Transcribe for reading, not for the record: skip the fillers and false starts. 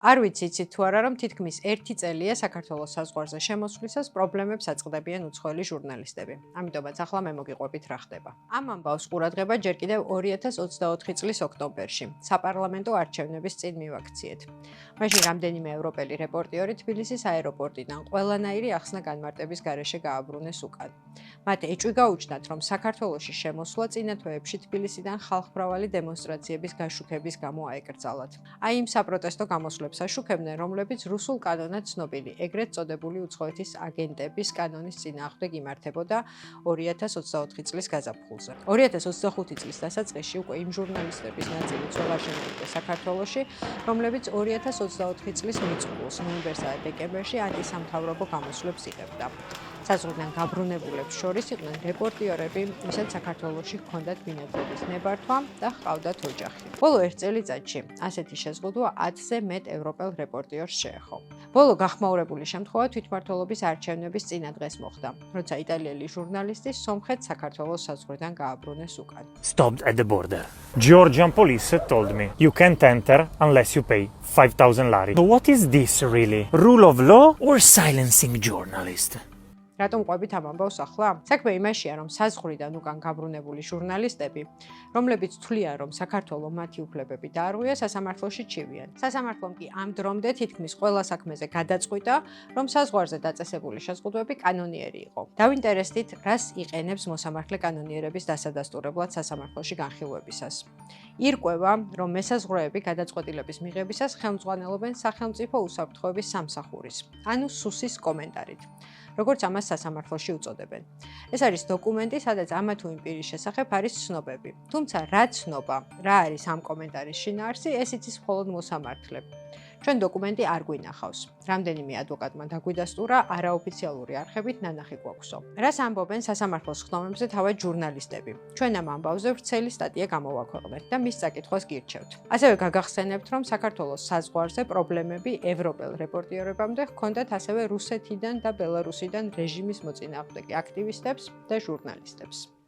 არ ვიცი იცით თუ არა, რომ თითქმის 1 წელია საქართველოს საზღვარზე შემოსვლისას პრობლემებს აწყდებიან უცხოელი ჟურნალისტები. ამიტომაც ახლა მე მოგიყვებით რა ხდება. ამ ამბავს ყურადღება ჯერ კიდევ 2024 წლის ოქტომბერში საპარლამენტო არჩევნების წინ მივაქციეთ. მაშინ რამდენიმე ევროპელი რეპორტიორი თბილისის აეროპორტიდან ყველანაირი ახსნა განმარტების გარეშე გააბრუნეს უკან. მათ ეჭვი გაუჩნდათ, რომ საქართველოში შემოსვლა წინა თვეებში თბილისიდან ხალხმრავალი დემონსტრაციების გაშუქების გამო აეკრძალათ. აი იმ საპროტესტო გამოსვლებს აშუქებდნენ, რომლებიც რუსულ კანონად ცნობილი, ეგრეთ წოდებული უცხოეთის აგენტების კანონის წინააღმდეგ იმართებოდა 2024 წლის გაზაფხულზე. 2025 წლის დასაწყისში უკვე იმ ჟურნალისტების ნაწილიც ვეღარ შემოვიდა საქართველოში, რომლებიც 2024 წლის მიწურულს ნოემბერსა და დეკემბერში ანტისამთავრობო გამოსვლებს იღებდა. საზღვრიდან გაბრუნებულებს შორის იყვნენ რეპორტიორები, ვისაც საქართველოში ჰქონდათ ბინადრობის ნებართვა და ჰყავდათ ოჯახი. ბოლო 1 წელიწადში ასეთი შეზღუდვა 10-ზე მეტ ევროპელ რეპორტიორს შეეხო. ბოლო გახმაურებული შემთხვევა თვითმმართველობის არჩევნების წინა დღეს მოხდა, როცა იტალიელი ჟურნალისტი სომხეთს საქართველოს საზღვრიდან გააბრუნეს უკან. Stopped at the border. Georgian police told me you can't enter unless you pay 5,000 lari. So what is this really? Rule of law or silencing journalists? რატომ ყვებით ამ ამბავს ახლა? საქმე იმაშია, რომ საზღვრიდან უკან გაბრუნებული ჟურნალისტები, რომლებიც თვლიან, რომ საქართველოს მათი უფლებები დაარღვია, სასამართლოში ჩივიან. სასამართლომ კი ამ დრომდე თითქმის ყველა საქმეზე გადაწყვიტა, რომ საზღვარზე დაწესებული შეზღუდვები კანონიერი იყო. დავინტერესდით, რას იყენებს მოსამართლე კანონიერების დასადასტურებლად სასამართლოში განხილვებისას. ირკვევა, რომ მესაზღვრეები გადაწყვეტილების მიღებისას ხელმძღვანელობენ სახელმწიფო უსაფრთხოების სამსახურის, ანუ სუსის კომენტარით, როგორც ამას სასამართლოში უწოდებენ. ეს არის დოკუმენტი, სადაც ამა თუ იმ პირის შესახებ არის ცნობები. თუმცა რა ცნობა, რა არის ამ კომენტარის შინაარსი, ეს იცის მხოლოდ მოსამართლე. ჩვენ დოკუმენტი არ გვინახავს. რამდენიმე ადვოკატმა დაგვიდასტურა, არაოფიციალური არხებით ნანახი გვაქვსო. რას ამბობენ სასამართლოს ხდომებზე თავად ჟურნალისტები? ჩვენ ამ ამბავზე ვრცელი სტატია გამოვაქვეყნეთ და მის წაკითხვას გირჩევთ. ასევე გაგახსენებთ, რომ საქართველოს საზღვარზე პრობლემები ევროპელ რეპორტიორებამდე ჰქონდათ ასევე რუსეთიდან და ბელარუსიდან რეჟიმის მოწინააღმდეგე აქტივისტებს და ჟურნალისტებს.